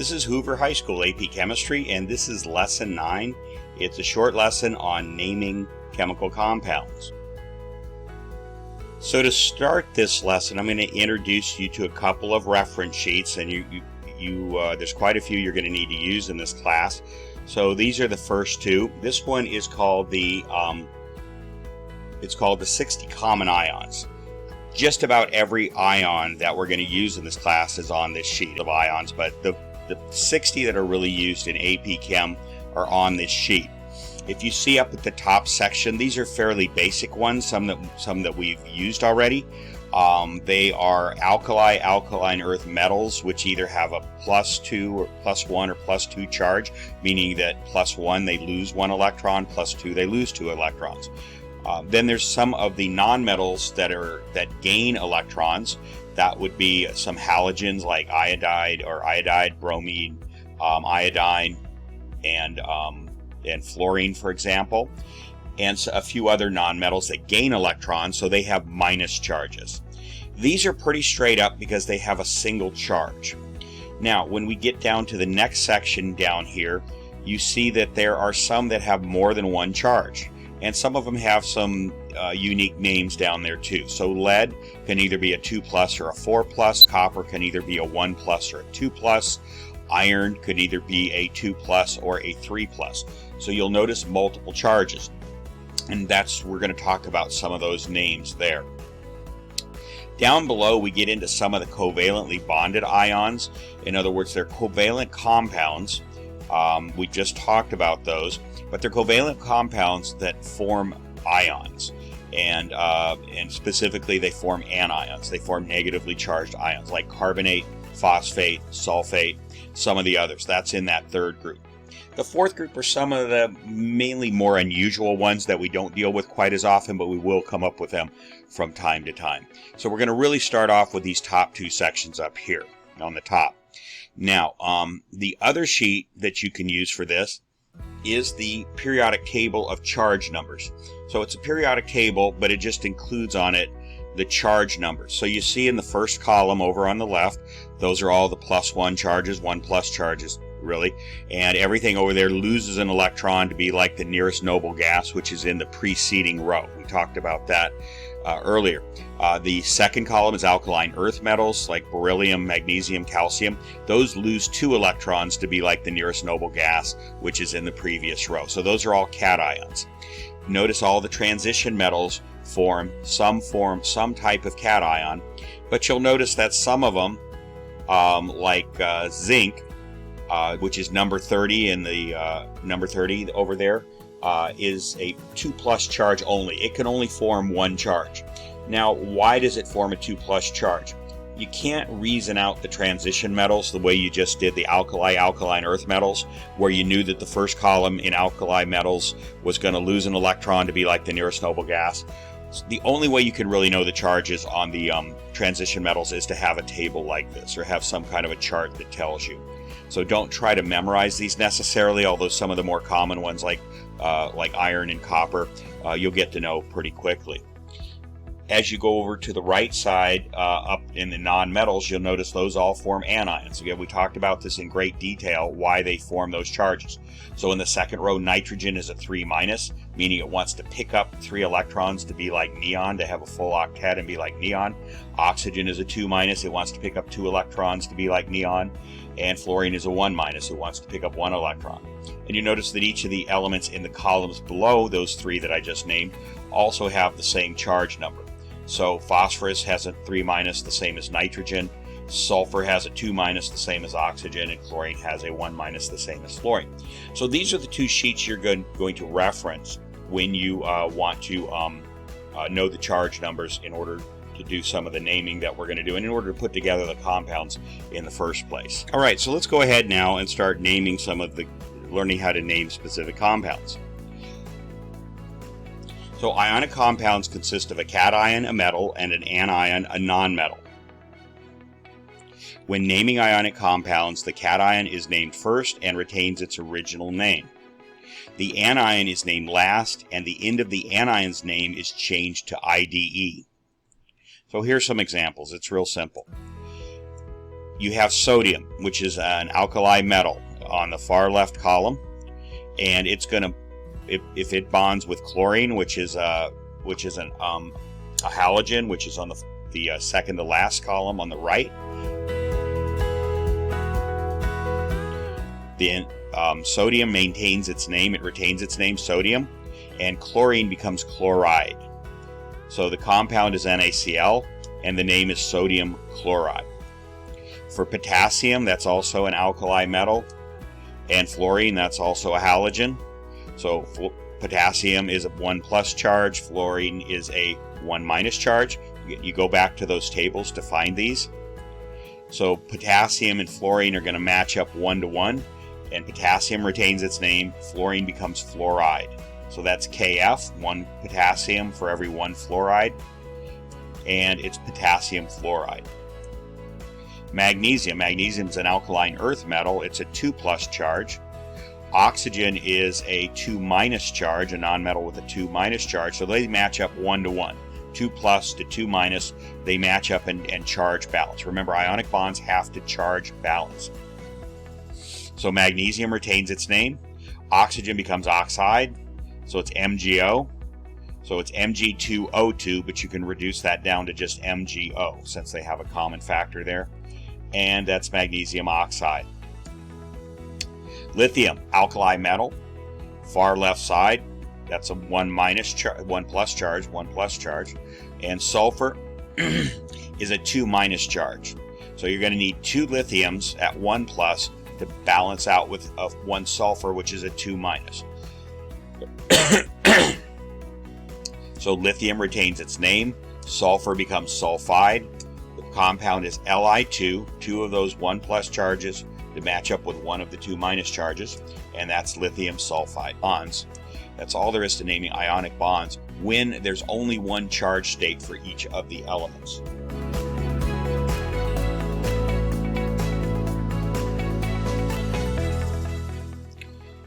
This is Hoover High School AP Chemistry, and this is Lesson 9. It's a short lesson on naming chemical compounds. So to start this lesson, I'm going to introduce you to a couple of reference sheets, and there's quite a few you're going to need to use in this class. So these are the first two. This one is called the 60 common ions. Just about every ion that we're going to use in this class is on this sheet of ions, but the 60 that are really used in AP Chem are on this sheet. If you see up at the top section, these are fairly basic ones, some that we've used already. They are alkaline earth metals, which either have a +2 or +1 or +2 charge, meaning that +1 they lose 1 electron, +2 they lose 2 electrons. Then there's some of the nonmetals that gain electrons. That would be some halogens like iodide, bromine, iodine, and fluorine, for example, and a few other nonmetals that gain electrons, so they have minus charges. These are pretty straight up because they have a single charge. Now, when we get down to the next section down here, you see that there are some that have more than one charge, and some of them have some unique names down there too. So lead can either be a 2+ or a 4+. Copper can either be a 1+ or a 2+. Iron could either be a 2+ or a 3+. So you'll notice multiple charges, and we're going to talk about some of those names there. Down below, we get into some of the covalently bonded ions. In other words, they're covalent compounds. We just talked about those, but they're covalent compounds that form ions, and specifically they form anions. They form negatively charged ions like carbonate, phosphate, sulfate, some of the others. That's in that third group. The fourth group are some of the mainly more unusual ones that we don't deal with quite as often, but we will come up with them from time to time. So we're going to really start off with these top two sections up here on the top. Now, the other sheet that you can use for this is the periodic table of charge numbers. So it's a periodic table, but it just includes on it the charge numbers. So you see in the first column over on the left, those are all the +1 charges, 1+ charges, really, and everything over there loses an electron to be like the nearest noble gas, which is in the preceding row. We talked about that earlier. The second column is alkaline earth metals like beryllium, magnesium, calcium. Those lose 2 electrons to be like the nearest noble gas, which is in the previous row. So those are all cations. Notice all the transition metals form some type of cation, but you'll notice that some of them, like zinc, which is number 30 in the number 30 over there, is a 2+ charge only. It can only form 1 charge. Now, why does it form a 2+ charge? You can't reason out the transition metals the way you just did the alkaline earth metals, where you knew that the first column in alkali metals was going to lose an electron to be like the nearest noble gas. The only way you can really know the charges on the transition metals is to have a table like this, or have some kind of a chart that tells you. So don't try to memorize these necessarily, although some of the more common ones like iron and copper, you'll get to know pretty quickly. As you go over to the right side, up in the non-metals, you'll notice those all form anions. Again, we talked about this in great detail, why they form those charges. So in the second row, nitrogen is a 3-, meaning it wants to pick up 3 electrons to be like neon, to have a full octet and be like neon. Oxygen is a 2-, it wants to pick up 2 electrons to be like neon. And fluorine is a 1-, it wants to pick up 1 electron. And you notice that each of the elements in the columns below those 3 that I just named also have the same charge number. So phosphorus has a 3-, the same as nitrogen. Sulfur has a 2-, the same as oxygen, and chlorine has a 1-, the same as fluorine. So these are the two sheets you're going to reference when you want to know the charge numbers in order to do some of the naming that we're going to do, and in order to put together the compounds in the first place. All right, so let's go ahead now and start naming learning how to name specific compounds. So ionic compounds consist of a cation, a metal, and an anion, a nonmetal. When naming ionic compounds, the cation is named first and retains its original name. The anion is named last, and the end of the anion's name is changed to IDE. So here's some examples. It's real simple. You have sodium, which is an alkali metal on the far left column, and it's going to, if it bonds with chlorine, which is a halogen, which is on the second to last column on the right, then sodium maintains its name, it retains its name, sodium, and chlorine becomes chloride. So the compound is NaCl, and the name is sodium chloride. For potassium, that's also an alkali metal, and fluorine, that's also a halogen. So potassium is a 1+ charge, fluorine is a 1- charge. You go back to those tables to find these. So potassium and fluorine are going to match up 1 to 1, and potassium retains its name, fluorine becomes fluoride. So that's Kf, 1 potassium for every 1 fluoride, and it's potassium fluoride. Magnesium. Magnesium is an alkaline earth metal. It's a 2+ charge. Oxygen is a 2- charge, a nonmetal with a 2- charge. So they match up 1 to 1. 2+ to 2-, they match up and charge balance. Remember, ionic bonds have to charge balance. So magnesium retains its name. Oxygen becomes oxide, so it's MgO. So it's Mg2O2, but you can reduce that down to just MgO since they have a common factor there. And that's magnesium oxide. Lithium, alkali metal, far left side, that's a 1+ charge, and sulfur is a 2- charge. So you're going to need 2 lithiums at 1+ to balance out with 1 sulfur, which is a 2-. So lithium retains its name, sulfur becomes sulfide. The compound is Li2, 2 of those 1+ charges to match up with 1 of the 2- charges, and that's lithium sulfide bonds. That's all there is to naming ionic bonds when there's only 1 charge state for each of the elements.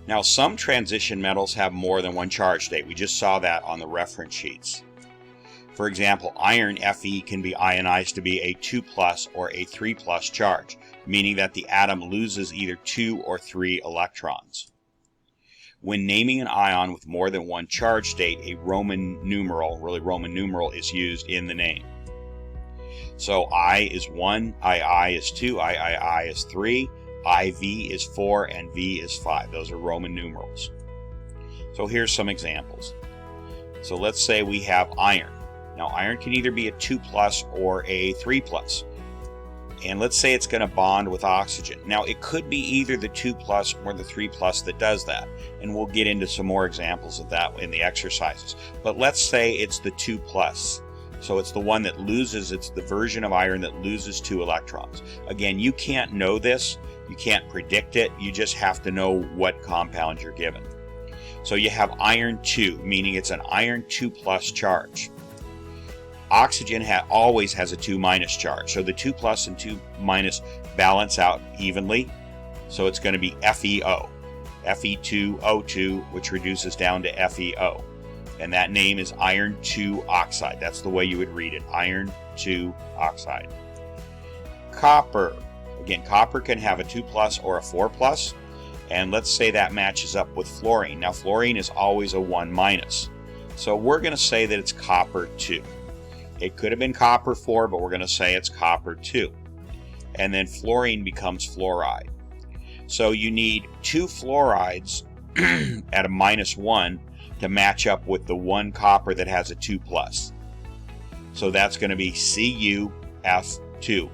Now, some transition metals have more than 1 charge state. We just saw that on the reference sheets. For example, iron Fe can be ionized to be a 2+ or a 3+ charge, meaning that the atom loses either 2 or 3 electrons. When naming an ion with more than 1 charge state, a Roman numeral is used in the name. So I is 1, II is 2, III is 3, IV is 4, and V is 5. Those are Roman numerals. So here's some examples. So let's say we have iron. Now iron can either be a 2+ or a 3+. And let's say it's going to bond with oxygen. Now it could be either the 2+ or the 3+ that does that. And we'll get into some more examples of that in the exercises. But let's say it's the 2+. So it's the one that loses, it's the version of iron that loses 2 electrons. Again, you can't know this, you can't predict it, you just have to know what compound you're given. So you have iron 2, meaning it's an iron 2+ charge. Oxygen always has a 2- charge, so the 2+ and 2- balance out evenly, so it's going to be FeO, Fe2O2, which reduces down to FeO. And that name is iron 2 oxide. That's the way you would read it, iron 2 oxide. Copper. Again, copper can have a 2+ or a 4+, and let's say that matches up with fluorine. Now, fluorine is always a 1-. So we're going to say that it's copper 2. It could have been copper 4, but we're going to say it's copper 2. And then fluorine becomes fluoride. So you need 2 fluorides at a -1 to match up with the 1 copper that has a 2+. So that's going to be CuF2.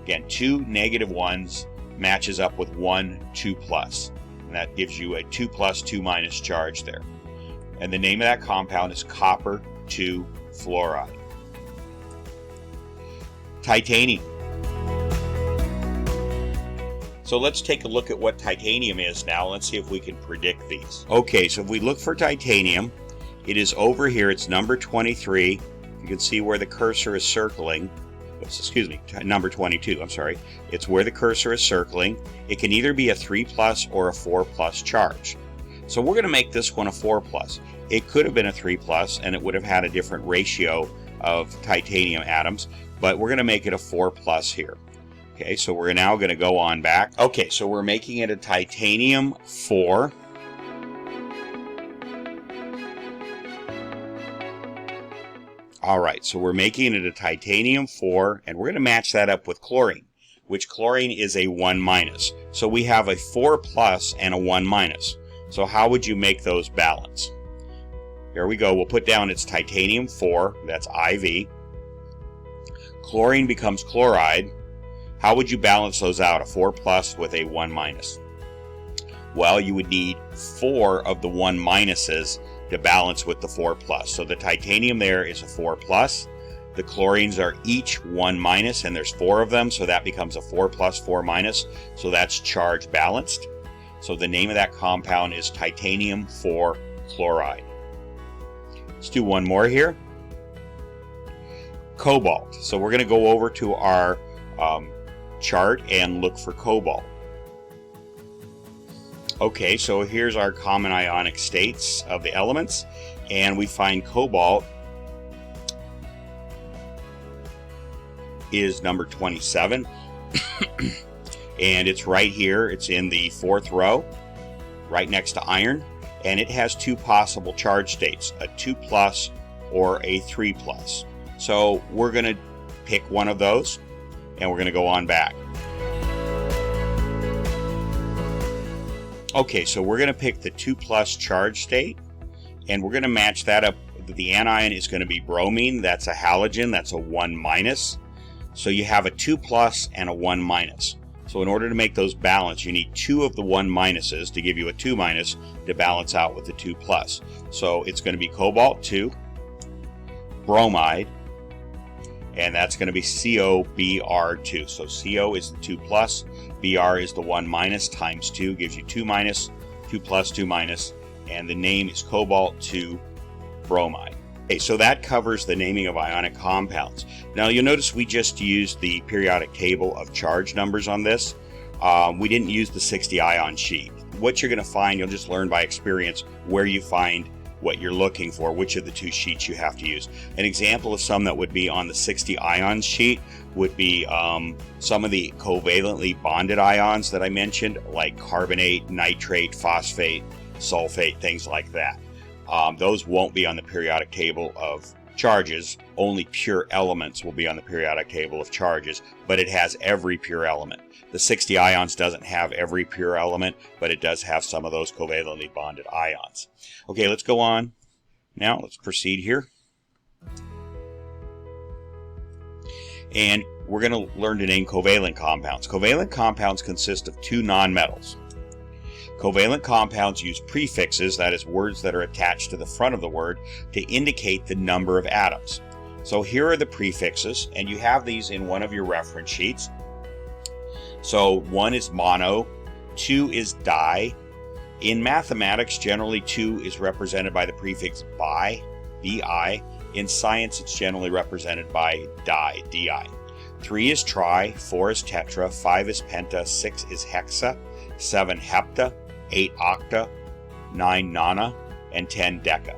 Again, 2 -1s matches up with 1 2+. And that gives you a 2+, 2- charge there. And the name of that compound is copper 2 fluoride. Titanium. So let's take a look at what titanium is now. Let's see if we can predict these. Okay, so if we look for titanium, it is over here. It's number 23. You can see where the cursor is circling. Excuse me, number 22, I'm sorry. It's where the cursor is circling. It can either be a 3+ or a 4+ charge. So we're going to make this one a 4+. It could have been a 3+, and it would have had a different ratio of titanium atoms, but we're going to make it a 4+ here. Okay, so we're now going to go on back. Okay, so we're making it a titanium 4. Alright, so we're making it a titanium 4, and we're going to match that up with chlorine, which chlorine is a 1-. So we have a 4+ and a 1-. So how would you make those balance? Here we go. We'll put down its titanium 4, that's IV. Chlorine becomes chloride. How would you balance those out, a 4+ with a 1-? Well, you would need 4 of the 1- to balance with the 4+. So the titanium there is a 4+. The chlorines are each 1-, and there's 4 of them, so that becomes a 4+, 4-. So that's charge balanced. So the name of that compound is titanium 4 chloride. Let's do one more here. Cobalt. So we're going to go over to our chart and look for cobalt. Okay, so here's our common ionic states of the elements, and we find cobalt is number 27. And it's right here. It's in the 4th row, right next to iron, and it has 2 possible charge states, a 2+ or a 3+. So we're going to pick one of those, and we're going to go on back. Okay, so we're going to pick the 2+ charge state, and we're going to match that up. The anion is going to be bromine. That's a halogen. That's a 1-. So you have a 2+ and a 1-. So in order to make those balance, you need 2 of the 1- to give you a 2- to balance out with the 2+. So it's going to be cobalt 2, bromide, and that's going to be CoBr2. So Co is the 2+, Br is the 1- times 2 gives you 2-, 2+, 2-, and the name is cobalt 2 bromide. Okay, so that covers the naming of ionic compounds. Now you'll notice we just used the periodic table of charge numbers on this. We didn't use the 60 ion sheet. What you're going to find, you'll just learn by experience where you find what you're looking for, which of the 2 sheets you have to use. An example of some that would be on the 60 ion sheet would be some of the covalently bonded ions that I mentioned, like carbonate, nitrate, phosphate, sulfate, things like that. Those won't be on the periodic table of charges. Only pure elements will be on the periodic table of charges, but it has every pure element. The 60 ions doesn't have every pure element, but it does have some of those covalently bonded ions. Okay, let's go on. Now, let's proceed here. And we're going to learn to name covalent compounds. Covalent compounds consist of 2 nonmetals. Covalent compounds use prefixes, that is, words that are attached to the front of the word, to indicate the number of atoms. So here are the prefixes, and you have these in one of your reference sheets. So 1 is mono, 2 is di. In mathematics, generally 2 is represented by the prefix bi, bi. In science, it's generally represented by di, di. 3 is tri, 4 is tetra, 5 is penta, 6 is hexa, 7 hepta, 8 octa, 9 nona, and 10 deca.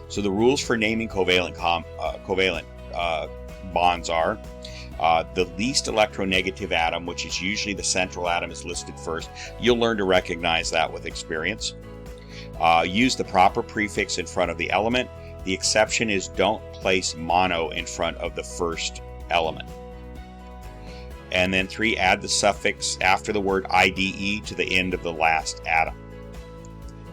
So the rules for naming covalent bonds are the least electronegative atom, which is usually the central atom, is listed first. You'll learn to recognize that with experience. Use the proper prefix in front of the element. The exception is don't place mono in front of the first element. And then 3, add the suffix after the word IDE to the end of the last atom.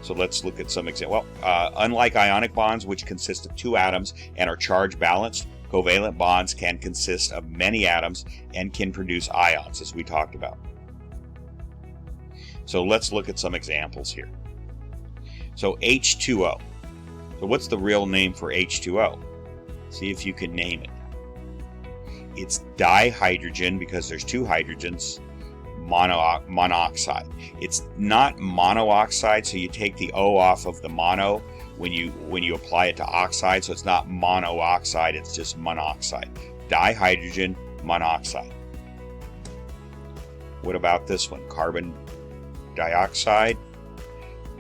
So let's look at some examples. Well, unlike ionic bonds, which consist of 2 atoms and are charge balanced, covalent bonds can consist of many atoms and can produce ions, as we talked about. So let's look at some examples here. So H2O. So what's the real name for H2O? See if you can name it. It's dihydrogen because there's 2 hydrogens, monoxide. It's not monoxide, so you take the O off of the mono when you apply it to oxide, so it's not monoxide, it's just monoxide. Dihydrogen monoxide. What about this one? Carbon dioxide,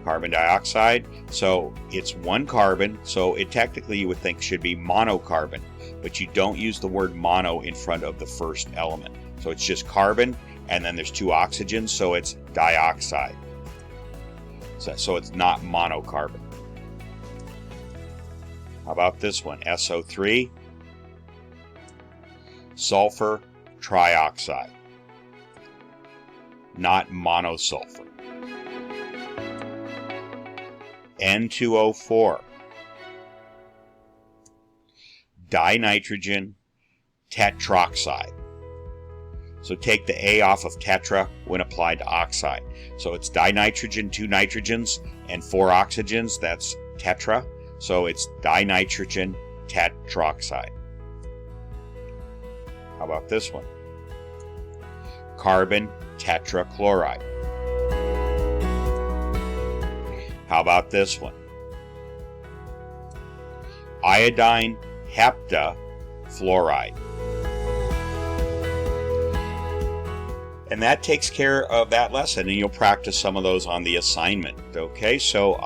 carbon dioxide. So it's one carbon, so it technically you would think should be monocarbon, but you don't use the word mono in front of the first element. So it's just carbon, and then there's two oxygens, so it's dioxide. So it's not monocarbon. How about this one? SO3, sulfur trioxide, not monosulfur. N2O4, dinitrogen tetroxide. So take the A off of tetra when applied to oxide. So it's dinitrogen, 2 nitrogens, and 4 oxygens. That's tetra. So it's dinitrogen tetroxide. How about this one? Carbon tetrachloride. How about this one? Iodine heptafluoride. And that takes care of that lesson, and you'll practice some of those on the assignment. Okay, so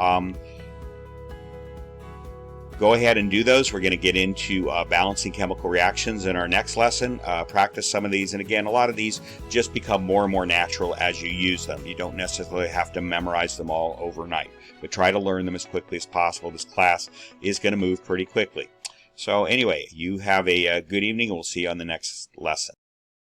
go ahead and do those. We're going to get into balancing chemical reactions in our next lesson. Practice some of these, and again, a lot of these just become more and more natural as you use them. You don't necessarily have to memorize them all overnight, but try to learn them as quickly as possible. This class is going to move pretty quickly. So anyway, you have a good evening, and we'll see you on the next lesson.